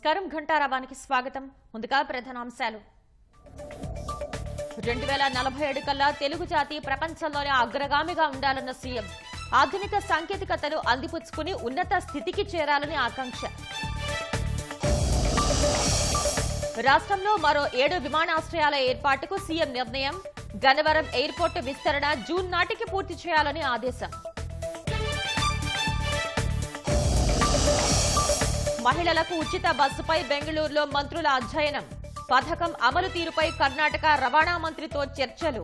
నమస్కారం ఘంటారావానికి స్వాగతం. ముందుగా ప్రధానాంశాలు. 2047 కల్లా తెలుగు జాతి ప్రపంచంలోనే అగ్రగామిగా ఉండాలన్న సీఎం. ఆధునిక సాంకేతికతను అందిపుచ్చుకుని ఉన్నత స్థితికి చేరాలని ఆకాంక్ష. రాష్ట్రంలో మరో 7 విమానాశ్రయాల ఏర్పాటుకు సీఎం నిర్ణయం. గన్నవరం ఎయిర్పోర్టు విస్తరణ జూన్ నాటికి పూర్తి చేయాలని ఆదేశం. మహిళలకు ఉచిత బస్సుపై బెంగళూరులో మంత్రుల అధ్యయనం. పథకం అమలు తీరుపై కర్ణాటక రవాణా మంత్రితో చర్చలు.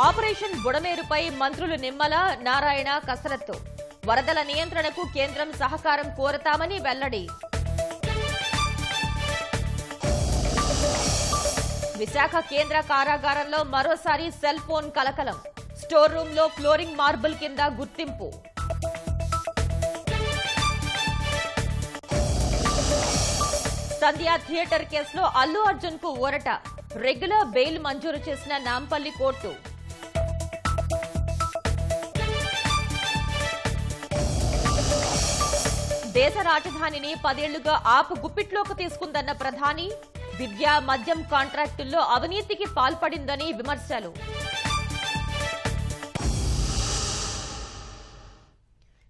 ఆపరేషన్ బుడమేరుపై మంత్రులు నిమ్మల, నారాయణ కసరత్తు. వరదల నియంత్రణకు కేంద్రం సహకారం కోరతామని వెల్లడి. విశాఖ కేంద్ర కారాగారంలో మరోసారి సెల్ ఫోన్ కలకలం. స్టోర్ రూమ్ లో ఫ్లోరింగ్ మార్బుల్ కింద గుర్తింపు. సంధ్య థియేటర్ కేసులో అల్లు అర్జున్ కు ఊరట. రెగ్యులర్ బెయిల్ మంజూరు చేసిన నాంపల్లి కోర్టు. దేశ రాజధానిని 10 ఏళ్లుగా ఆపు గుప్పిట్లోకి తీసుకుందన్న ప్రధాని. విద్యా మద్యం కాంట్రాక్టుల్లో అవినీతికి పాల్పడిందని విమర్శలు.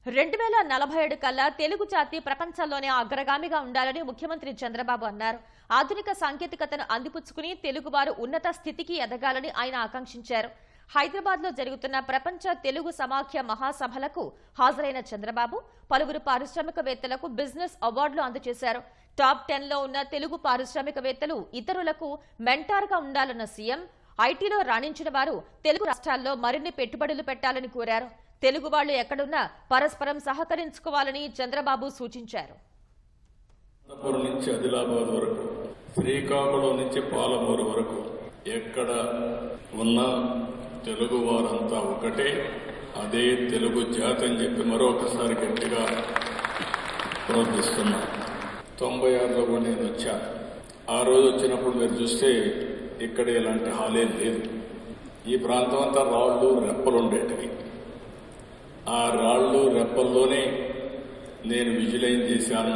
2047 కల్లా తెలుగు జాతి ప్రపంచంలోనే అగ్రగామిగా ఉండాలని ముఖ్యమంత్రి చంద్రబాబు అన్నారు. ఆధునిక సాంకేతికతను అందిపుచ్చుకుని తెలుగువారు ఉన్నత స్థితికి ఎదగాలని ఆయన ఆకాంక్షించారు. హైదరాబాద్ లో జరుగుతున్న ప్రపంచ తెలుగు సమాఖ్య మహాసభలకు హాజరైన చంద్రబాబు పలువురు పారిశ్రామికవేత్తలకు బిజినెస్ అవార్డులు అందజేశారు. టాప్ 10 లో ఉన్న తెలుగు పారిశ్రామికవేత్తలు ఇతరులకు మెంటార్గా ఉండాలన్న సీఎం. ఐటీలో రాణించిన వారు తెలుగు రాష్ట్రాల్లో మరిన్ని పెట్టుబడులు పెట్టాలని కోరారు. తెలుగు వాళ్లు ఎక్కడున్నా పరస్పరం సహకరించుకోవాలని చంద్రబాబు సూచించారు. నుంచి ఆదిలాబాద్ వరకు, శ్రీకాకుళం నుంచి పాలమూరు వరకు ఎక్కడ ఉన్న తెలుగు వారంతా ఒకటే, అదే తెలుగు జాతి అని చెప్పి మరొకసారి గట్టిగా ప్రోత్సహిస్తున్నా. 96లో కూడా నేను వచ్చా. ఆ రోజు వచ్చినప్పుడు మీరు చూస్తే ఇక్కడ ఇలాంటి హాలే లేదు. ఈ ప్రాంతం అంతా రాళ్లు రెప్పలు ఉండేటివి. ఆ రాళ్లు రెప్పల్లోనే నేను విజువలైజ్ చేశాను.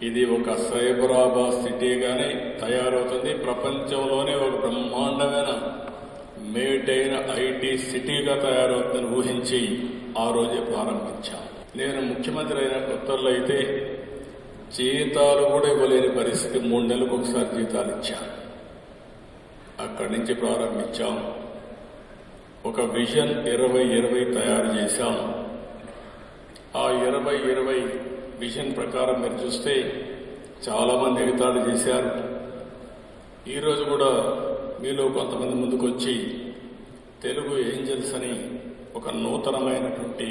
ఇది ఒక సైబరాబాద్ సిటీగానే తయారవుతుంది. ప్రపంచంలోనే ఒక బ్రహ్మాండమైన మేటైన ఐటీ సిటీగా తయారవుతుందని ఊహించి ఆ రోజే ప్రారంభించాను. నేను ముఖ్యమంత్రి అయిన కొత్తల్లో అయితే జీతాలు కూడా ఇవ్వలేని పరిస్థితి. 3 నెలలకు ఒకసారి జీతాలు ఇచ్చాను. అక్కడి నుంచి ప్రారంభించాం. ఒక విజన్ 2020 తయారు చేశాం. ఆ 2020 విజన్ ప్రకారం మీరు చూస్తే చాలా మంది ఎగతాళి చేశారు. ఈరోజు కూడా మీలో కొంతమంది ముందుకు వచ్చి తెలుగు ఏంజల్స్ అని ఒక నూతనమైనటువంటి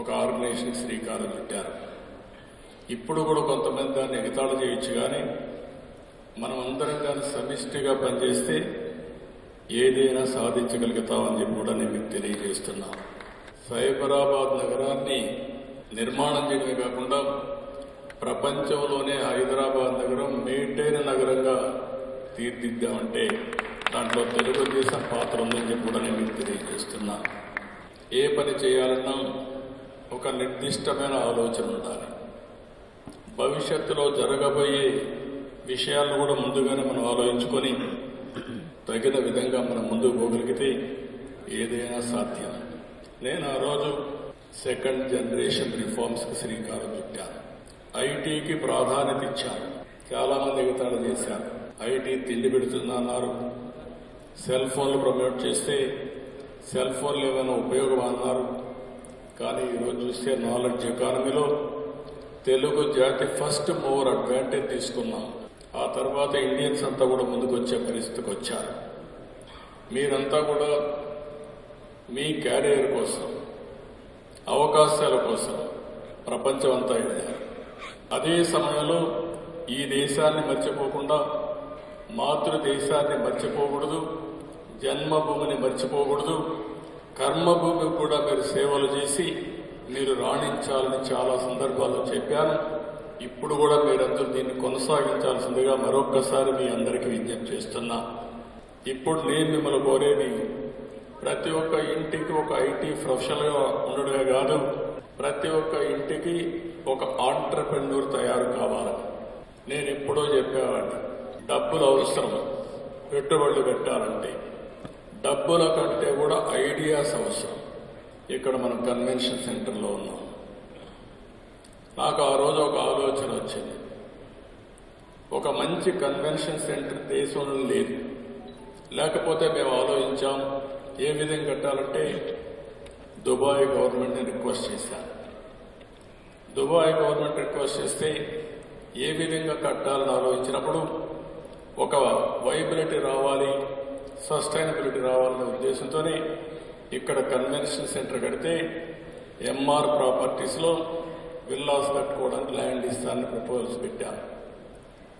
ఒక ఆర్గనైజేషన్ శ్రీకారం చుట్టారు. ఇప్పుడు కూడా కొంతమంది దాన్ని ఎగతాళి చేయొచ్చు, కానీ మనం అందరం కానీ సమిష్టిగా పనిచేస్తే ఏదైనా సాధించగలుగుతామని చెప్పి కూడా నేను మీకు తెలియజేస్తున్నా. సైబరాబాద్ నగరాన్ని నిర్మాణం చేయడమే కాకుండా ప్రపంచంలోనే హైదరాబాద్ నగరం మేటైన నగరంగా తీర్చిద్దామంటే దాంట్లో తెలుగుదేశం పాత్ర ఉందని చెప్పి కూడా నేను మీకు తెలియజేస్తున్నా. ఏ పని చేయాలన్నా ఒక నిర్దిష్టమైన ఆలోచన ఉండాలి. భవిష్యత్తులో జరగబోయే విషయాలను కూడా ముందుగానే మనం ఆలోచించుకొని తగిన విధంగా మనం ముందుకు పోగలిగితే ఏదైనా సాధ్యం. నేను ఆ రోజు 2nd జనరేషన్ రిఫార్మ్స్కి శ్రీకారం చుట్టాను. ఐటీకి ప్రాధాన్యత ఇచ్చాను. చాలా మంది ఎగతాళి చేశారు. ఐటీ తిండి పెడుతుందన్నారు. సెల్ ఫోన్లు ప్రమోట్ చేస్తే సెల్ ఫోన్లు ఏమైనా ఉపయోగం అన్నారు. కానీ ఈరోజు చూస్తే నాలెడ్జ్ ఎకానమీలో తెలుగు జాతి ఫస్ట్ మూవర్ అడ్వాంటేజ్ తీసుకున్నాం. ఆ తర్వాత ఇండియన్స్ అంతా కూడా ముందుకు వచ్చే పరిస్థితికి వచ్చారు. మీరంతా కూడా మీ క్యారియర్ కోసం, అవకాశాల కోసం ప్రపంచం అంతా వెళ్ళారు. అదే సమయంలో ఈ దేశాన్ని మర్చిపోకుండా, మాతృదేశాన్ని మర్చిపోకూడదు, జన్మభూమిని మర్చిపోకూడదు, కర్మభూమికి కూడా మీరు సేవలు చేసి మీరు రాణించాలని చాలా సందర్భాల్లో చెప్పాను. ఇప్పుడు కూడా మీరందరూ దీన్ని కొనసాగించాల్సిందిగా మరొక్కసారి మీ అందరికీ విజ్ఞప్తి చేస్తున్నా. ఇప్పుడు నేను మిమ్మల్ని కోరేది ప్రతి ఒక్క ఇంటికి ఒక ఐటీ ప్రొఫెషనల్గా ఉండడమే కాదు, ప్రతి ఒక్క ఇంటికి ఒక ఆంట్రప్రెన్యూర్ తయారు కావాలి. నేను ఎప్పుడో చెప్పేవాడిని, డబ్బులు అవసరం పెట్టుబడులు పెట్టాలంటే, డబ్బుల కంటే కూడా ఐడియాస్ అవసరం. ఇక్కడ మనం కన్వెన్షన్ సెంటర్లో ఉన్నాం. నాకు ఆ రోజు ఒక ఆలోచన వచ్చింది, ఒక మంచి కన్వెన్షన్ సెంటర్ దేశంలో లేదు. లేకపోతే మేము ఆలోచించాం ఏ విధంగా కట్టాలంటే దుబాయ్ గవర్నమెంట్ని రిక్వెస్ట్ చేశాను. దుబాయ్ గవర్నమెంట్ రిక్వెస్ట్ చేస్తే ఏ విధంగా కట్టాలని ఆలోచించినప్పుడు ఒక వైబిలిటీ రావాలి, సస్టైనబిలిటీ రావాలనే ఉద్దేశంతోనే ఇక్కడ కన్వెన్షన్ సెంటర్ కడితే ఎంఆర్ ప్రాపర్టీస్లో విల్లాస్ కట్టుకోవడానికి ల్యాండ్ ఇస్తానని ప్రపోజల్స్ పెట్టాను.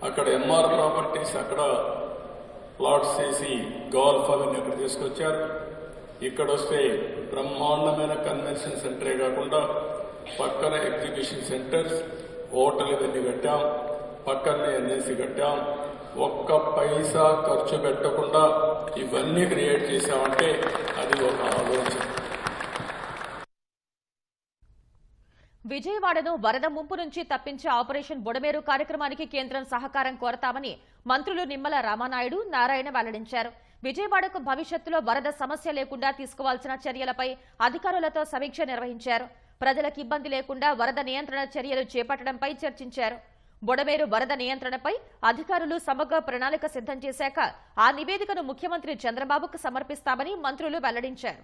అక్కడ ఎంఆర్ ప్రాపర్టీస్ అక్కడ ప్లాట్స్ చేసి గోల్ఫ్ అవన్నీ అక్కడ తీసుకొచ్చారు. ఇక్కడ వస్తే బ్రహ్మాండమైన కన్వెన్షన్ సెంటరే కాకుండా పక్కన ఎగ్జిబిషన్ సెంటర్స్, హోటల్ ఇవన్నీ కట్టాం, పక్కనే ఎన్ఎస్సి కట్టాం. ఒక్క పైసా ఖర్చు పెట్టకుండా ఇవన్నీ క్రియేట్ చేశామంటే అది ఒక ఆలోచన. విజయవాడను వరద ముంపు నుంచి తప్పించే ఆపరేషన్ బుడమేరు కార్యక్రమానికి కేంద్రం సహకారం కోరతామని మంత్రులు నిమ్మల రామానాయుడు, నారాయణ వెల్లడించారు. విజయవాడకు భవిష్యత్తులో వరద సమస్య లేకుండా తీసుకోవాల్సిన చర్యలపై అధికారులతో సమీక్ష నిర్వహించారు. ప్రజలకు ఇబ్బంది లేకుండా వరద నియంత్రణ చర్యలు చేపట్టడంపై చర్చించారు. బుడమేరు వరద నియంత్రణపై అధికారులు సమగ్ర ప్రణాళిక సిద్ధం చేశాక ఆ నివేదికను ముఖ్యమంత్రి చంద్రబాబుకు సమర్పిస్తామని మంత్రులు వెల్లడించారు.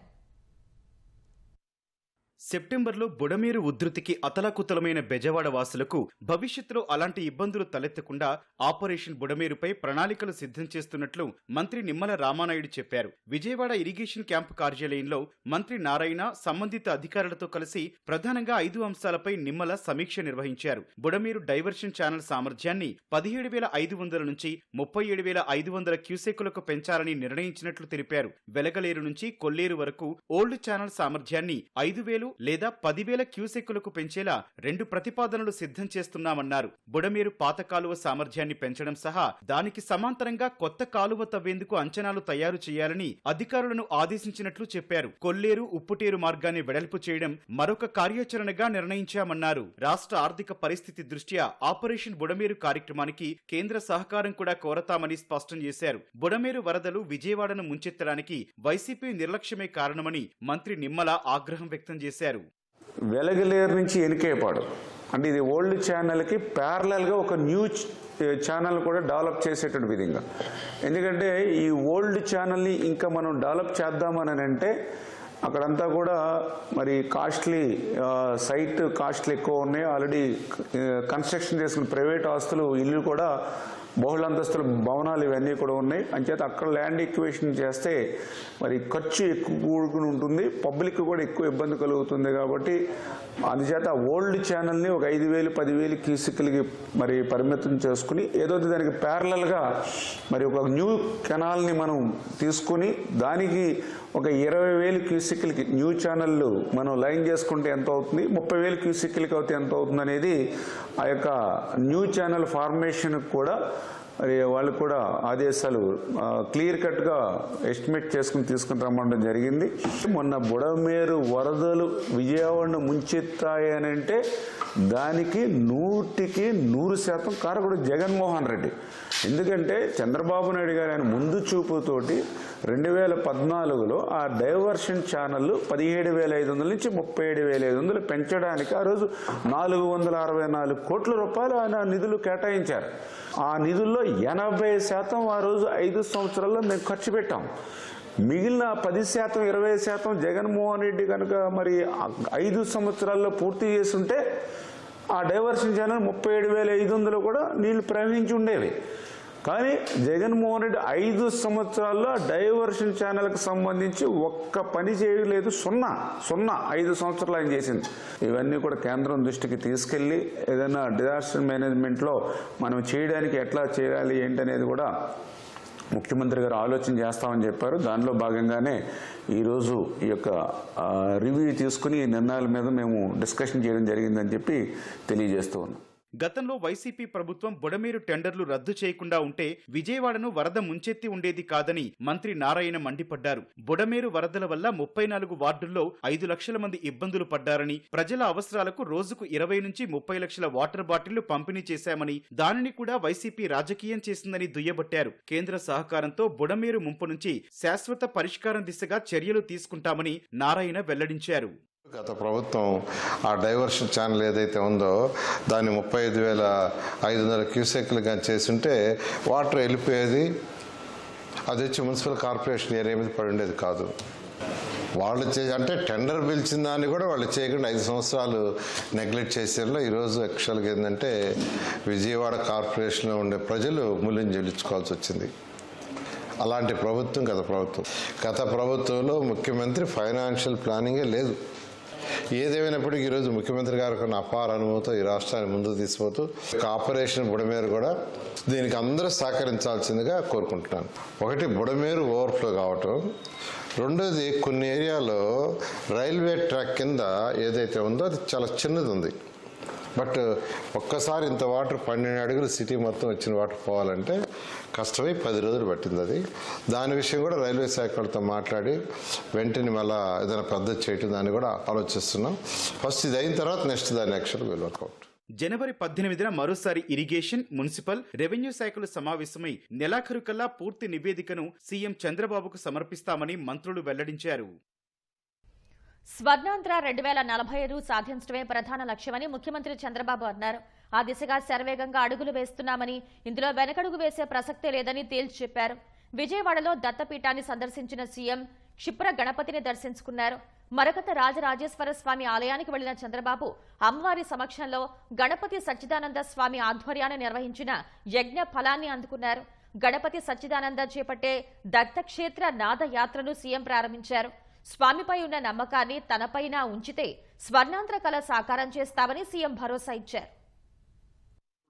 సెప్టెంబర్లో బుడమేరు ఉధృతికి అతలాకుతలమైన బెజవాడ వాసులకు భవిష్యత్తులో అలాంటి ఇబ్బందులు తలెత్తకుండా ఆపరేషన్ బుడమేరుపై ప్రణాళికలు సిద్ధం చేస్తున్నట్లు మంత్రి నిమ్మల రామానాయుడు చెప్పారు. విజయవాడ ఇరిగేషన్ క్యాంపు కార్యాలయంలో మంత్రి నారాయణ సంబంధిత అధికారులతో కలిసి ప్రధానంగా 5 అంశాలపై నిమ్మల సమీక్ష నిర్వహించారు. బుడమేరు డైవర్షన్ ఛానల్ సామర్థ్యాన్ని 17,500 నుంచి 37,500 క్యూసెక్కులకు పెంచాలని నిర్ణయించినట్లు తెలిపారు. వెలగలేరు నుంచి కొల్లేరు వరకు ఓల్డ్ ఛానల్ సామర్థ్యాన్ని 5,000 లేదా 10,000 క్యూసెక్కులకు పెంచేలా 2 ప్రతిపాదనలు సిద్ధం చేస్తున్నామన్నారు. బుడమేరు పాత కాలువ సామర్థ్యాన్ని పెంచడం సహా దానికి సమాంతరంగా కొత్త కాలువ తవ్వేందుకు అంచనాలు తయారు చేయాలని అధికారులను ఆదేశించినట్లు చెప్పారు. కొల్లేరు ఉప్పుటేరు మార్గాన్ని వెడల్పు చేయడం మరొక కార్యాచరణగా నిర్ణయించామన్నారు. రాష్ట్ర ఆర్థిక పరిస్థితి దృష్ట్యా ఆపరేషన్ బుడమేరు కార్యక్రమానికి కేంద్ర సహకారం కూడా కోరతామని స్పష్టం చేశారు. బుడమేరు వరదలు విజయవాడను ముంచెత్తడానికి వైసీపీ నిర్లక్ష్యమే కారణమని మంత్రి నిమ్మల ఆగ్రహం వ్యక్తం చేశారు. వెలగలేరు నుంచి ఎనికేపాడు అంటే ఇది ఓల్డ్ ఛానల్కి ప్యారలల్గా ఒక న్యూ ఛానల్ కూడా డెవలప్ చేసేటువంటి విధంగా. ఎందుకంటే ఈ ఓల్డ్ ఛానల్ని ఇంకా మనం డెవలప్ చేద్దామని అంటే అక్కడంతా కూడా మరి కాస్ట్లీ సైట్ కాస్ట్లు ఎక్కువ ఉన్నాయి. ఆల్రెడీ కన్స్ట్రక్షన్ చేసుకున్న ప్రైవేట్ ఆస్తులు ఇల్లు కూడా బహుళంతస్తుల భవనాలు ఇవన్నీ కూడా ఉన్నాయి. అంచేత అక్కడ ల్యాండ్ ఎక్విజిషన్ చేస్తే మరి ఖర్చు ఎక్కువ కూడుకుని ఉంటుంది, పబ్లిక్ కూడా ఎక్కువ ఇబ్బంది కలుగుతుంది. కాబట్టి అందుచేత ఓల్డ్ ఛానల్ని ఒక 5,000, 10,000 క్యూసెక్లకి మరి పరిమితం చేసుకుని ఏదో దానికి ప్యారలల్గా మరి ఒక న్యూ కెనాల్ని మనం తీసుకుని దానికి ఒక 20,000 క్యూసెక్లకి న్యూ ఛానళ్ళు మనం లైన్ చేసుకుంటే ఎంత అవుతుంది, 30,000 క్యూసెక్లకి అయితే ఎంత అవుతుంది అనేది ఆ యొక్క న్యూ ఛానల్ ఫార్మేషన్కి కూడా మరి వాళ్ళు కూడా ఆదేశాలు క్లియర్ కట్గా ఎస్టిమేట్ చేసుకుని తీసుకుని రమ్మడం జరిగింది. మొన్న బుడమేరు వరదలు విజయవాడను ముంచెత్తాయనంటే దానికి 100కి 100% కారకుడు జగన్మోహన్ రెడ్డి. ఎందుకంటే చంద్రబాబు నాయుడు గారు ఆయన ముందు చూపుతోటి 2014లో ఆ డైవర్షన్ ఛానల్ 17,500 నుంచి 37,500 పెంచడానికి ఆ రోజు 464 కోట్ల రూపాయలు ఆయన నిధులు కేటాయించారు. ఆ నిధుల్లో 80% ఆ రోజు 5 సంవత్సరాల్లో మేము ఖర్చు పెట్టాం. మిగిలిన 10%, 20% జగన్మోహన్ రెడ్డి కనుక మరి 5 సంవత్సరాల్లో పూర్తి చేస్తుంటే ఆ డైవర్షన్ ఛానల్ 37,500 కూడా నీళ్లు ప్రవహించి ఉండేవి. కానీ జగన్మోహన్ రెడ్డి 5 సంవత్సరాల్లో డైవర్షన్ ఛానల్కి సంబంధించి ఒక్క పని చేయలేదు. సున్నా 5 సంవత్సరాలు ఆయన చేసింది. ఇవన్నీ కూడా కేంద్రం దృష్టికి తీసుకెళ్ళి ఏదైనా డిజాస్టర్ మేనేజ్మెంట్లో మనం చేయడానికి ఎట్లా చేయాలి ఏంటనేది కూడా ముఖ్యమంత్రి గారు ఆలోచన చేస్తామని చెప్పారు. దానిలో భాగంగానే ఈరోజు ఈ యొక్క రివ్యూ తీసుకుని నిర్ణయాల మీద మేము డిస్కషన్ చేయడం జరిగిందని చెప్పి తెలియజేస్తూ ఉన్నాం. గతంలో వైసీపీ ప్రభుత్వం బుడమేరు టెండర్లు రద్దు చేయకుండా ఉంటే విజయవాడను వరద ముంచెత్తి ఉండేది కాదని మంత్రి నారాయణ మండిపడ్డారు. బుడమేరు వరదల వల్ల 34 వార్డుల్లో 5 లక్షల మంది ఇబ్బందులు పడ్డారని, ప్రజల అవసరాలకు రోజుకు 20 నుంచి 30 లక్షల వాటర్ బాటిళ్లు పంపిణీ చేశామని, దానిని కూడా వైసీపీ రాజకీయం చేసిందని దుయ్యబట్టారు. కేంద్ర సహకారంతో బుడమేరు ముంపు నుంచి శాశ్వత పరిష్కారం దిశగా చర్యలు తీసుకుంటామని నారాయణ వెల్లడించారు. గత ప్రభుత్వం ఆ డైవర్షన్ ఛానల్ ఏదైతే ఉందో దాన్ని 35,500 క్యూసెక్లు కానీ చేసుంటే వాటర్ వెళ్ళిపోయేది, అది వచ్చి మున్సిపల్ కార్పొరేషన్ ఏరియా మీద పడి ఉండేది కాదు. వాళ్ళు అంటే టెండర్ పిలిచిన దాన్ని కూడా వాళ్ళు చేయకుండా 5 సంవత్సరాలు నెగ్లెక్ట్ చేసేలో ఈరోజు యాక్చువల్గా ఏంటంటే విజయవాడ కార్పొరేషన్లో ఉండే ప్రజలు మూల్యం చెల్లించుకోవాల్సి వచ్చింది. అలాంటి ప్రభుత్వం గత ప్రభుత్వంలో ముఖ్యమంత్రి ఫైనాన్షియల్ ప్లానింగే లేదు. ఏదేమైనప్పటికీ ఈరోజు ముఖ్యమంత్రి గారికి ఉన్న అపార అనుభవంతో ఈ రాష్ట్రాన్ని ముందుకు తీసుకుపోతూ ఆపరేషన్ బుడమేరు కూడా దీనికి అందరూ సహకరించాల్సిందిగా కోరుకుంటున్నాను. ఒకటి, బుడమేరు ఓవర్ఫ్లో కావటం, రెండోది కొన్ని ఏరియాలో రైల్వే ట్రాక్ కింద ఏదైతే ఉందో అది చాలా చిన్నది ఉంది. బట్ ఒక్కసారి ఇంత వాటర్ 12 అడుగులు సిటీ మొత్తం వచ్చిన వాటర్ పోవాలంటే కష్టమై 10 రోజులు పట్టింది. అది దాని విషయం కూడా రైల్వే శాఖ వాళ్ళతో మాట్లాడి వెంటనే మళ్ళీ ఏదైనా పెద్ద చేయటం దాన్ని కూడా ఆలోచిస్తున్నాం. ఫస్ట్ ఇది అయిన తర్వాత నెక్స్ట్ దాని యాక్షన్ విల్ వర్కౌట్. జనవరి 18న మరోసారి ఇరిగేషన్, మున్సిపల్, రెవెన్యూ శాఖలు సమావేశమై నెలాఖరు కల్లా పూర్తి నివేదికను సీఎం చంద్రబాబుకు సమర్పిస్తామని మంత్రులు వెల్లడించారు. స్వర్ణాంధ్ర 2045 సాధించడమే ప్రధాన లక్ష్యమని ముఖ్యమంత్రి చంద్రబాబు అన్నారు. ఆ దిశగా శరవేగంగా అడుగులు వేస్తున్నామని, ఇందులో వెనకడుగు వేసే ప్రసక్తే లేదని తేల్చి చెప్పారు. విజయవాడలో దత్తపీఠాన్ని సందర్శించిన సీఎం క్షిప్ర గణపతిని దర్శించుకున్నారు. మరకత రాజరాజేశ్వర స్వామి ఆలయానికి వెళ్లిన చంద్రబాబు అమ్మవారి సమక్షంలో గణపతి సచ్చిదానంద స్వామి ఆధ్వర్యాన నిర్వహించిన యజ్ఞ ఫలాన్ని అందుకున్నారు. గణపతి సచ్చిదానంద చేపట్టే దత్తక్షేత్ర నాదయాత్రను సీఎం ప్రారంభించారు. స్వామిపై ఉన్న నమ్మకాన్ని తనపైన ఉంచితే స్వర్ణాంధ్ర కళ సాకారం చేస్తామని సీఎం భరోసా ఇచ్చారు.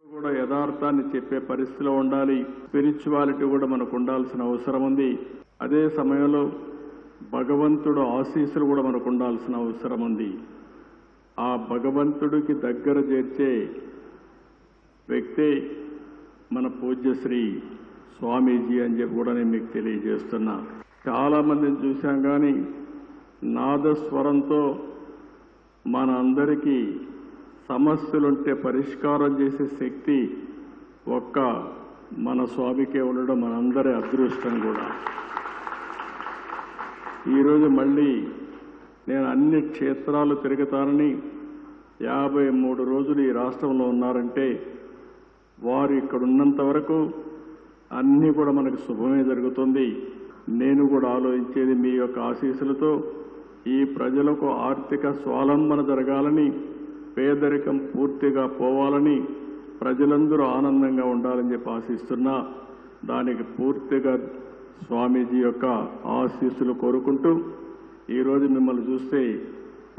కూడా యథార్థాన్ని చెప్పే పరిస్థితిలో ఉండాలి. స్పిరిచువాలిటీ కూడా మనకు ఉండాల్సిన అవసరం ఉంది. అదే సమయంలో భగవంతుడు ఆశీస్సులు కూడా మనకు ఉండాల్సిన అవసరం ఉంది. ఆ భగవంతుడికి దగ్గర చేర్చే వ్యక్తే మన పూజ్యశ్రీ స్వామీజీ అని చెప్పి కూడా నేను మీకు తెలియజేస్తున్నా. చాలా మందిని చూశాం, కానీ నాదస్వరంతో మన అందరికీ సమస్యలుంటే పరిష్కారం చేసే శక్తి ఒక్క మన స్వామికే ఉండడం మనందరి అదృష్టం కూడా. ఈరోజు మళ్ళీ నేను అన్ని క్షేత్రాలు తిరుగుతానని 53 రోజులు ఈ రాష్ట్రంలో ఉన్నారంటే వారు ఇక్కడ ఉన్నంత వరకు అన్నీ కూడా మనకు శుభమే జరుగుతుంది. నేను కూడా ఆలోచించేది మీ యొక్క ఆశీస్సులతో ఈ ప్రజలకు ఆర్థిక స్వావలంబన జరగాలని, పేదరికం పూర్తిగా పోవాలని, ప్రజలందరూ ఆనందంగా ఉండాలని చెప్పి ఆశిస్తున్నా. దానికి పూర్తిగా స్వామీజీ యొక్క ఆశీస్సులు కోరుకుంటూ ఈరోజు మిమ్మల్ని చూస్తే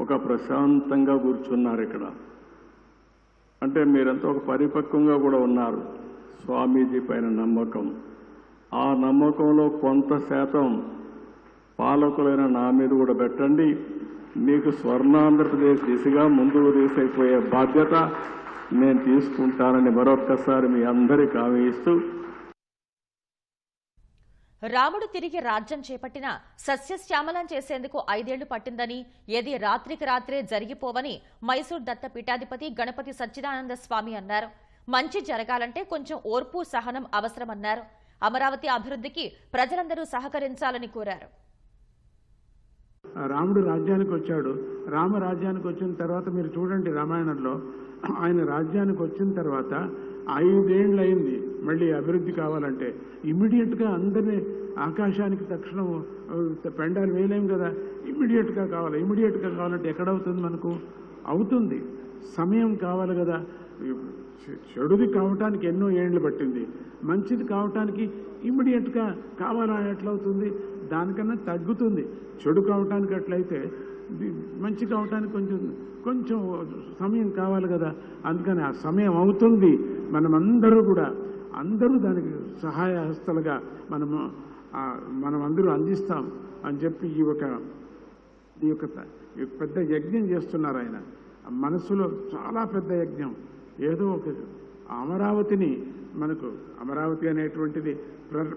ఒక ప్రశాంతంగా కూర్చున్నారు ఇక్కడ. అంటే మీరంతా ఒక పరిపక్వంగా కూడా ఉన్నారు. స్వామీజీ పైన నమ్మకం, ఆ నమ్మకంలో కొంత శాతం పాలకులైన నా మీద కూడా పెట్టండి. మీకు స్వర్ణాంధ్రప్రదేశ్ దిశగా ముందుకు తీసుకుపోయే బాధ్యత నేను తీసుకుంటానని మరొక్కసారి మీ అందరికీ హామీ ఇస్తూ, రాముడు తిరిగి రాజ్యం చేపట్టిన సస్యశ్యామలం చేసేందుకు 5 ఏళ్లు పట్టిందని, ఏది రాత్రికి రాత్రే జరిగిపోవని మైసూర్ దత్తపీఠాధిపతి గణపతి సచ్చిదానంద స్వామి అన్నారు. మంచి జరగాలంటే కొంచెం ఓర్పు, సహనం అవసరమన్నారు. అమరావతి అభివృద్ధికి ప్రజలందరూ సహకరించాలని కోరారు. రాముడు రాజ్యానికి వచ్చాడు. రామరాజ్యానికి వచ్చిన తర్వాత మీరు చూడండి, రామాయణంలో ఆయన రాజ్యానికి వచ్చిన తర్వాత 5 ఏళ్ళు అయింది. మళ్ళీ అభివృద్ధి కావాలంటే ఇమ్మీడియట్గా అందరినీ ఆకాశానికి తక్షణం పెండాలు వేయలేం కదా. ఇమ్మీడియట్గా కావాలంటే ఎక్కడవుతుంది? మనకు అవుతుంది, సమయం కావాలి కదా. చెడుది కావటానికి ఎన్నో ఏళ్ళు పట్టింది, మంచిది కావటానికి ఇమ్మీడియట్గా కావాలని ఎట్లవుతుంది? దానికన్నా తగ్గుతుంది. చెడు కావటానికి అట్లయితే మంచి కావటానికి కొంచెం సమయం కావాలి కదా. అందుకని ఆ సమయం అవుతుంది. అందరూ దానికి సహాయ హస్తలుగా మనం అందరూ అందిస్తాం అని చెప్పి ఈ యొక్క పెద్ద యజ్ఞం చేస్తున్నారు ఆయన. మనసులో చాలా పెద్ద యజ్ఞం. ఏదో ఒక అమరావతిని మనకు అమరావతి అనేటువంటిది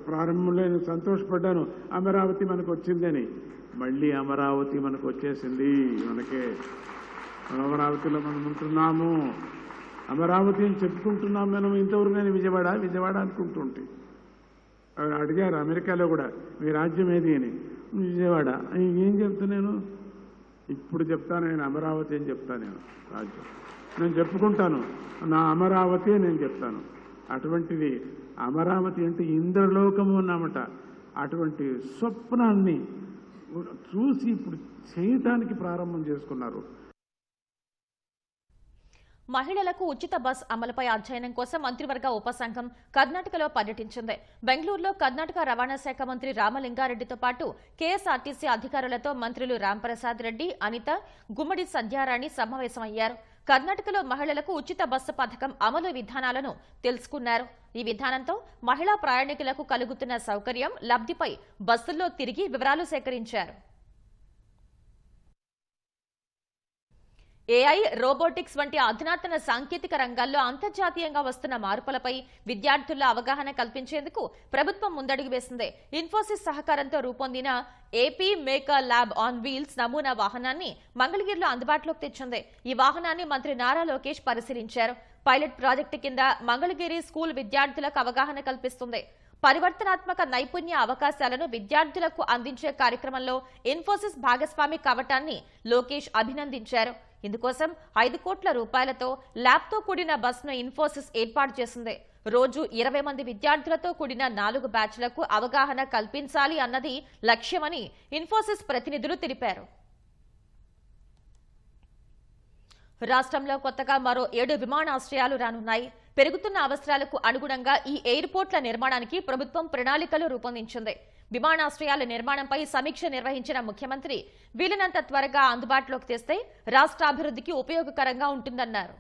ప్రారంభంలో నేను సంతోషపడ్డాను, అమరావతి మనకు వచ్చిందని. మళ్ళీ అమరావతి మనకు వచ్చేసింది. అమరావతిలో మనం ఉంటున్నాము, అమరావతి అని చెప్పుకుంటున్నాం. మనం ఇంతవరకు నేను విజయవాడ అనుకుంటుంటే అడిగారు అమెరికాలో కూడా మీ రాజ్యం ఏది అని. విజయవాడ. ఏం చెప్తా నేను ఇప్పుడు చెప్తాను, నేను అమరావతి అని చెప్తాను. నేను రాజ్యం నేను చెప్పుకుంటాను, నా అమరావతి నేను చెప్తాను. అటువంటిది అమరావతి అంటే ఇంద్రలోకము అన్నమాట. అటువంటి స్వప్నాన్ని చూసి ఇప్పుడు చేయటానికి ప్రారంభం చేసుకున్నారు. మహిళలకు ఉచిత బస్ అమలుపై అధ్యయనం కోసం మంత్రివర్గ ఉపసంఘం కర్ణాటకలో పర్యటించింది. బెంగళూరులో కర్ణాటక రవాణా శాఖ మంత్రి రామలింగారెడ్డితో పాటు కేఎస్ఆర్టీసీ అధికారులతో మంత్రులు రాంప్రసాద్ రెడ్డి, అనిత, గుమ్మడి సంధ్యారాణి సమావేశమయ్యారు. కర్ణాటకలో మహిళలకు ఉచిత బస్సు పథకం అమలు విధానాలను తెలుసుకున్నారు. ఈ విధానంతో మహిళా ప్రయాణికులకు కలుగుతున్న సౌకర్యం, లబ్ధిపై బస్సుల్లో తిరిగి వివరాలు సేకరించారు. ఏఐ, రోబోటిక్స్ వంటి అధునాతన సాంకేతిక రంగాల్లో అంతర్జాతీయంగా వస్తున్న మార్పులపై విద్యార్థుల్లో అవగాహన కల్పించేందుకు ప్రభుత్వం ముందడుగు వేసింది. ఇన్ఫోసిస్ సహకారంతో రూపొందిన AP maker lab on wheels నమూనా వాహనాన్ని మంగళగిరిలో అందుబాటులోకి తెచ్చింది. ఈ వాహనాన్ని మంత్రి నారా లోకేష్ పరిశీలించారు. పైలట్ ప్రాజెక్టు కింద మంగళగిరి స్కూల్ విద్యార్థులకు అవగాహన కల్పిస్తుంది. పరివర్తనాత్మక నైపుణ్య అవకాశాలను విద్యార్థులకు అందించే కార్యక్రమంలో ఇన్ఫోసిస్ భాగస్వామి కావటాన్ని లోకేష్ అభినందించారు. ఇందుకోసం 5 కోట్ల రూపాయలతో ల్యాబ్తో కూడిన బస్ను ఇన్ఫోసిస్ ఏర్పాటు చేసింది. రోజు 20 మంది విద్యార్థులతో కూడిన 4 బ్యాచ్లకు అవగాహన కల్పించాలి అన్నది లక్ష్యమని ఇన్ఫోసిస్ ప్రతినిధులు తెలిపారు. రాష్ట్రంలో కొత్తగా మరో 7 విమానాశ్రయాలు రానున్నాయి. పెరుగుతున్న అవసరాలకు అనుగుణంగా ఈ ఎయిర్పోర్ట్ల నిర్మాణానికి ప్రభుత్వం ప్రణాళికలు రూపొందించింది. విమానాశ్రయాల నిర్మాణంపై సమీక్ష నిర్వహించిన ముఖ్యమంత్రి వీలైనంత త్వరగా అందుబాటులోకి తెస్తే రాష్ట్రాభివృద్ధికి ఉపయోగకరంగా ఉంటుందన్నారు.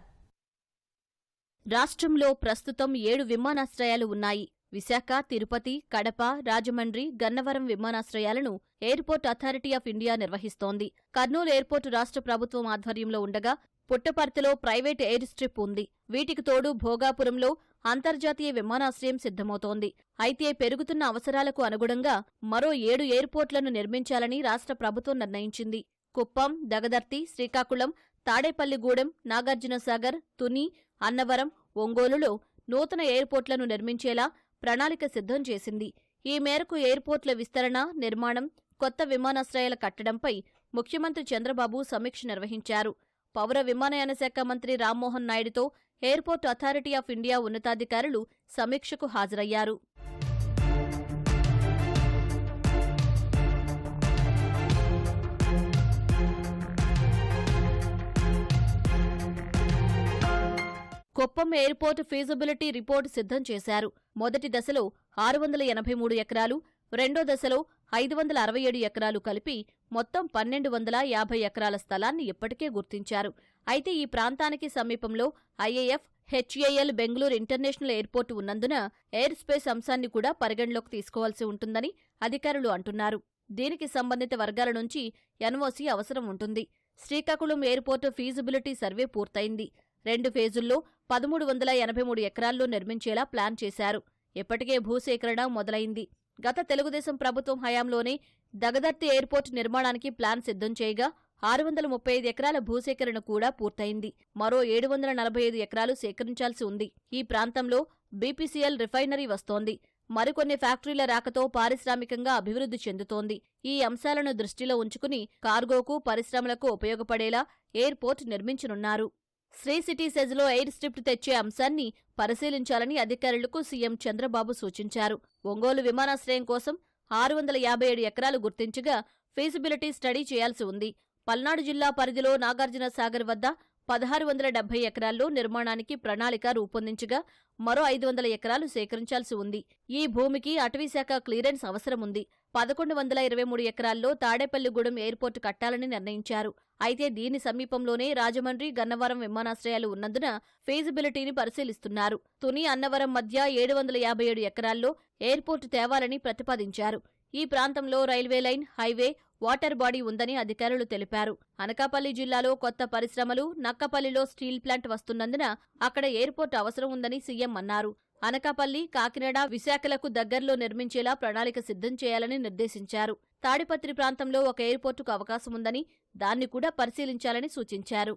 రాష్ట్రంలో ప్రస్తుతం 7 విమానాశ్రయాలు ఉన్నాయి. విశాఖ, తిరుపతి, కడప, రాజమండ్రి, గన్నవరం విమానాశ్రయాలను ఎయిర్పోర్ట్ అథారిటీ ఆఫ్ ఇండియా నిర్వహిస్తోంది. కర్నూలు ఎయిర్పోర్టు రాష్ట్ర ప్రభుత్వం ఆధ్వర్యంలో ఉండగా పుట్టపర్తిలో ప్రైవేట్ ఎయిర్ స్ట్రిప్ ఉంది. వీటికి తోడు భోగాపురంలో అంతర్జాతీయ విమానాశ్రయం సిద్ధమవుతోంది. అయితే పెరుగుతున్న అవసరాలకు అనుగుణంగా మరో 7 ఎయిర్పోర్ట్లను నిర్మించాలని రాష్ట్ర ప్రభుత్వం నిర్ణయించింది. కుప్పం, దగదర్తి, శ్రీకాకుళం, తాడేపల్లిగూడెం, నాగార్జునసాగర్, తుని, అన్నవరం, ఒంగోలులో నూతన ఎయిర్పోర్ట్లను నిర్మించేలా ప్రణాళిక సిద్ధం చేసింది. ఈ మేరకు ఎయిర్పోర్ట్ల విస్తరణ, నిర్మాణం, కొత్త విమానాశ్రయాల కట్టడంపై ముఖ్యమంత్రి చంద్రబాబు సమీక్ష నిర్వహించారు. పౌర విమానయాన శాఖ మంత్రి రామ్మోహన్ నాయుడుతో ఎయిర్పోర్ట్ అథారిటీ ఆఫ్ ఇండియా ఉన్నతాధికారులు సమీక్షకు హాజరయ్యారు. కుప్పం ఎయిర్పోర్ట్ ఫీజిబిలిటీ రిపోర్టు సిద్ధం చేశారు. మొదటి దశలో 683 ఎకరాలు, రెండో దశలో 567 ఎకరాలు కలిపి మొత్తం 1250 ఎకరాల స్థలాన్ని ఇప్పటికే గుర్తించారు. అయితే ఈ ప్రాంతానికి సమీపంలో IAF, HAL Bengaluru international airport ఉన్నందున ఎయిర్ స్పేస్ అంశాన్ని కూడా పరిగణలోకి తీసుకోవాల్సి ఉంటుందని అధికారులు అంటున్నారు. దీనికి సంబంధిత వర్గాల నుంచి ఎన్ఓసీ అవసరం ఉంటుంది. శ్రీకాకుళం ఎయిర్పోర్టు ఫీజిబిలిటీ సర్వే పూర్తయింది. 2 ఫేజుల్లో 1383 ఎకరాల్లో నిర్మించేలా ప్లాన్ చేశారు. ఇప్పటికే భూసేకరణ మొదలైంది. గత తెలుగుదేశం ప్రభుత్వం హయాంలోనే దగదర్తి ఎయిర్పోర్టు నిర్మాణానికి ప్లాన్ సిద్ధం చేయగా 635 ఎకరాల భూసేకరణ కూడా పూర్తయింది. మరో 745 ఎకరాలు సేకరించాల్సి ఉంది. ఈ ప్రాంతంలో బీపీసీఎల్ రిఫైనరీ వస్తోంది. మరికొన్ని ఫ్యాక్టరీల రాకతో పారిశ్రామికంగా అభివృద్ధి చెందుతోంది. ఈ అంశాలను దృష్టిలో ఉంచుకుని కార్గోకు, పరిశ్రమలకు ఉపయోగపడేలా ఎయిర్పోర్ట్ నిర్మించనున్నారు. శ్రీ సిటీ సెజ్లో ఎయిర్ స్ట్రిప్ తెచ్చే అంశాన్ని పరిశీలించాలని అధికారులకు సీఎం చంద్రబాబు సూచించారు. ఒంగోలు విమానాశ్రయం కోసం 657 ఎకరాలు గుర్తించగా ఫీజిబిలిటీ స్టడీ చేయాల్సి ఉంది. పల్నాడు జిల్లా పరిధిలో నాగార్జునసాగర్ వద్ద 1670 ఎకరాల్లో నిర్మాణానికి ప్రణాళిక రూపొందించగా మరో 500 ఎకరాలు సేకరించాల్సి ఉంది. ఈ భూమికి అటవీశాఖ క్లియరెన్స్ అవసరముంది. 1123 ఎకరాల్లో తాడేపల్లిగూడెం ఎయిర్పోర్టు కట్టాలని నిర్ణయించారు. అయితే దీని సమీపంలోనే రాజమండ్రి, గన్నవరం విమానాశ్రయాలు ఉన్నందున ఫీజిబిలిటీని పరిశీలిస్తున్నారు. తుని, అన్నవరం మధ్య 757 ఎకరాల్లో ఎయిర్పోర్టు తేవాలని ప్రతిపాదించారు. ఈ ప్రాంతంలో railway line, highway, water body ఉందని అధికారులు తెలిపారు. అనకాపల్లి జిల్లాలో కొత్త పరిశ్రమలు, నక్కపల్లిలో స్టీల్ ప్లాంట్ వస్తున్నందున అక్కడ ఎయిర్పోర్ట్ అవసరం ఉందని సీఎం అన్నారు. అనకాపల్లి, కాకినాడ, విశాఖలకు దగ్గరలో నిర్మించేలా ప్రణాళిక సిద్ధం చేయాలని నిర్దేశించారు. తాడిపత్రి ప్రాంతంలో ఒక ఎయిర్పోర్టుకు అవకాశం ఉందని, దాన్ని కూడా పరిశీలించాలని సూచించారు.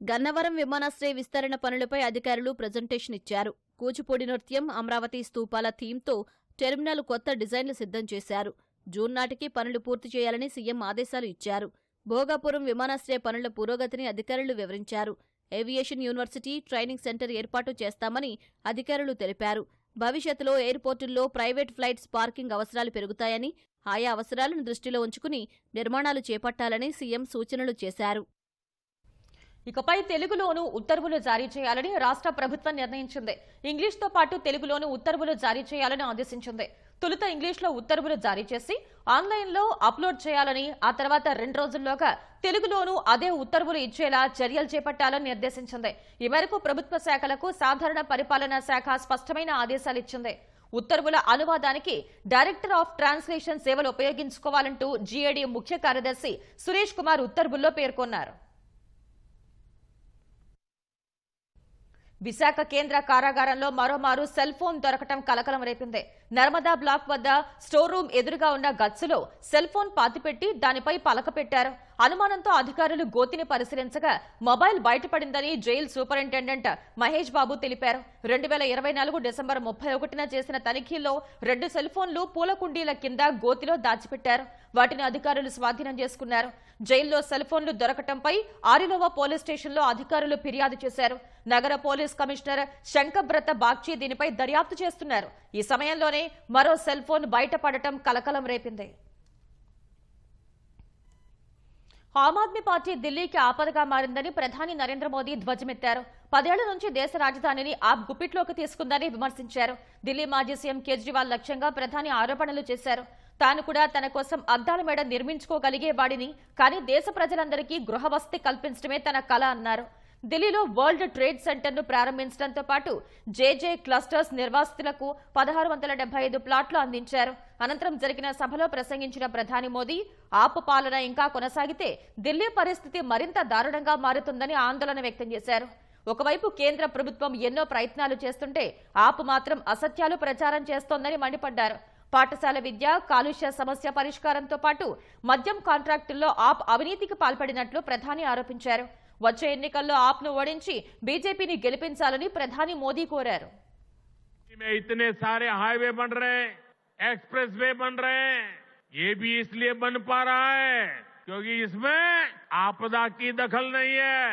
గన్నవరం విమానాశ్రయ విస్తరణ పనులపై అధికారులు ప్రజెంటేషన్ ఇచ్చారు. కూచిపూడి నృత్యం, అమరావతి స్తూపాల థీమ్తో టెర్మినల్ కొత్త డిజైన్లు సిద్ధం చేశారు. జూన్ నాటికి పనులు పూర్తి చేయాలని సీఎం ఆదేశాలు ఇచ్చారు. భోగాపురం విమానాశ్రయ పనుల పురోగతిని అధికారులు వివరించారు. ఏవియేషన్ యూనివర్సిటీ, ట్రైనింగ్ సెంటర్ ఏర్పాటు చేస్తామని అధికారులు తెలిపారు. భవిష్యత్తులో ఎయిర్పోర్టుల్లో ప్రైవేట్ ఫ్లైట్స్ పార్కింగ్ అవసరాలు పెరుగుతాయని, ఆయా అవసరాలను దృష్టిలో ఉంచుకుని నిర్మాణాలు చేపట్టాలని సీఎం సూచనలు చేశారు. ఇకపై తెలుగులోనూ ఉత్తర్వులు జారీ చేయాలని రాష్ట్ర ప్రభుత్వం నిర్ణయించింది. ఇంగ్లీష్తో పాటు తెలుగులోనూ ఉత్తర్వులు జారీ చేయాలని ఆదేశించింది. తొలుత ఇంగ్లీష్లో ఉత్తర్వులు జారీ చేసి ఆన్లైన్లో అప్లోడ్ చేయాలని, ఆ తర్వాత 2 రోజుల్లోగా తెలుగులోనూ అదే ఉత్తర్వులు ఇచ్చేలా చర్యలు చేపట్టాలని నిర్దేశించింది. ఈ మేరకు ప్రభుత్వ శాఖలకు సాధారణ పరిపాలనా శాఖ స్పష్టమైన ఆదేశాలు ఇచ్చింది. ఉత్తర్వుల అనువాదానికి డైరెక్టర్ ఆఫ్ ట్రాన్స్లేషన్ సేవలు ఉపయోగించుకోవాలంటూ జీఏడీ ముఖ్య కార్యదర్శి సురేష్ కుమార్ ఉత్తర్వుల్లో పేర్కొన్నారు. విశాఖ కేంద్ర కారాగారంలో మరోమారు సెల్ ఫోన్ దొరకటం కలకలం రేపింది. నర్మదా బ్లాక్ వద్ద స్టోర్ రూమ్ ఎదురుగా ఉన్న గచ్చులో సెల్ ఫోన్ పాతిపెట్టి దానిపై పలక పెట్టారు. అనుమానంతో అధికారులు గోతిని పరిశీలించగా mobile బయటపడిందని jail superintendent Mahesh Babu తెలిపారు. 2024 డిసెంబర్ 31న చేసిన తనిఖీల్లో 2 సెల్ ఫోన్లు పూల కుండీల కింద గోతిలో దాచిపెట్టారు. వాటిని అధికారులు స్వాధీనం చేసుకున్నారు. జైల్లో సెల్ ఫోన్లు దొరకటంపై ఆరిలోవ పోలీస్ స్టేషన్లో అధికారులు ఫిర్యాదు చేశారు. నగర పోలీస్ కమిషనర్ శంకబ్రత బాగ్చి దీనిపై దర్యాప్తు చేస్తున్నారు. ఈ సమయంలోనే మరో సెల్ ఫోన్ బయటపడటం కలకలం రేపింది. ఆమ్ ఆద్మీ పార్టీ ఢిల్లీకి ఆపదగా మారిందని ప్రధాని నరేంద్ర మోదీ ధ్వజమెత్తారు. 10 ఏళ్ల నుంచి దేశ రాజధానిని ఆప్ గుప్పిట్లోకి తీసుకుందని విమర్శించారు. ఢిల్లీ మాజీ సీఎం కేజ్రీవాల్ లక్ష్యంగా ప్రధాని ఆరోపణలు చేశారు. తాను కూడా తన కోసం అద్దాల మేడ నిర్మించుకోగలిగేవాడిని, కానీ దేశ ప్రజలందరికీ గృహవసతి కల్పించడమే తన కల అన్నారు. ఢిల్లీలో వరల్డ్ ట్రేడ్ సెంటర్ను ప్రారంభించడంతో పాటు జేజే క్లస్టర్స్ నిర్వాసితులకు 1675 ప్లాట్లు అందించారు. అనంతరం జరిగిన సభలో ప్రసంగించిన ప్రధాని మోదీ ఆప్ పాలన ఇంకా కొనసాగితే ఢిల్లీ పరిస్థితి మరింత దారుణంగా మారుతుందని ఆందోళన వ్యక్తం చేశారు. ఒకవైపు కేంద్ర ప్రభుత్వం ఎన్నో ప్రయత్నాలు చేస్తుంటే ఆప్ మాత్రం అసత్యాలు ప్రచారం చేస్తోందని మండిపడ్డారు. పాఠశాల విద్య, కాలుష్య సమస్య పరిష్కారంతో పాటు మద్యం కాంట్రాక్టుల్లో ఆప్ అవినీతికి పాల్పడినట్లు ప్రధాని ఆరోపించారు. వచ్చే ఎన్నికల్లో ఆప్ను ఓడించి బీజేపీని గెలిపించాలని ప్రధాని మోదీ కోరారు. इतने सारे हाईवे बन रहे हैं, एक्सप्रेस वे बन रहे हैं, ये भी इसलिए बन पा रहा है क्योंकि इसमें आपदा की दखल नहीं है.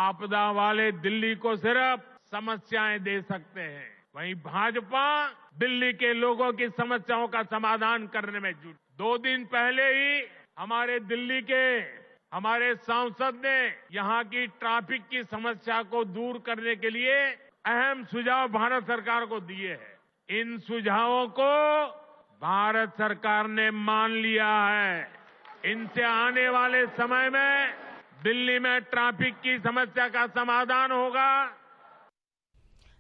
आपदा वाले दिल्ली को सिर्फ समस्याएं दे सकते हैं, वहीं भाजपा दिल्ली के लोगों की समस्याओं का समाधान करने में जुटी. 2 दिन पहले ही हमारे दिल्ली के हमारे सांसद ने यहां की ट्रैफिक की समस्या को दूर करने के लिए अहम सुझाव भारत सरकार को दिए हैं. इन सुझावों को भारत सरकार ने मान लिया है. इनसे आने वाले समय में दिल्ली में ट्रैफिक की समस्या का समाधान होगा.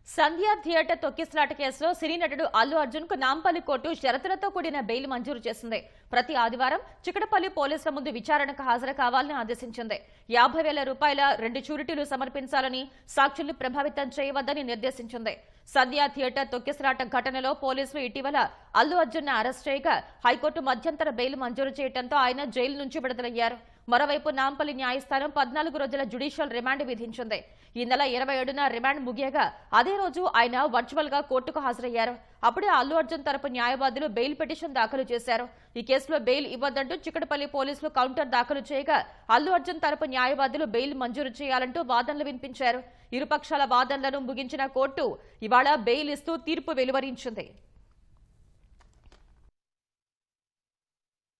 సంధ్యా థియేటర్ తొక్కిసలాట కేసులో సినీ నటుడు అల్లు అర్జున్ కు నాంపల్లి కోర్టు షరతులతో కూడిన బెయిల్ మంజూరు చేసింది. ప్రతి ఆదివారం చికటపల్లి పోలీసుల ముందు విచారణకు హాజరు కావాలని ఆదేశించింది. 50,000 రూపాయల 2 షూరిటీలు సమర్పించాలని, సాక్షుల్ని ప్రభావితం చేయవద్దని నిర్దేశించింది. సంధ్యా థియేటర్ తొక్కిసలాట ఘటనలో పోలీసులు ఇటీవల అల్లు అర్జున్ అరెస్ట్ చేయగా హైకోర్టు మధ్యంతర బెయిల్ మంజూరు చేయడంతో ఆయన జైలు నుంచి విడుదలయ్యారు. మరోవైపు నాంపల్లి న్యాయస్థానం 14 రోజుల జ్యుడిషియల్ రిమాండ్ విధించింది. ఈ నెల 27న రిమాండ్ ముగియగా అదే రోజు ఆయన వర్చువల్ గా కోర్టుకు హాజరయ్యారు. అప్పుడే అల్లు అర్జున్ తరపు న్యాయవాదులు బెయిల్ పిటిషన్ దాఖలు చేశారు. ఈ కేసులో బెయిల్ ఇవ్వద్దంటూ చికటపల్లి పోలీసులు కౌంటర్ దాఖలు చేయగా అల్లు అర్జున్ తరపు న్యాయవాదులు బెయిల్ మంజూరు చేయాలంటూ వాదనలు వినిపించారు. ఇరుపక్షాల వాదనలను ముగించిన కోర్టు ఇవాళ బెయిల్ ఇస్తూ తీర్పు వెలువరించింది.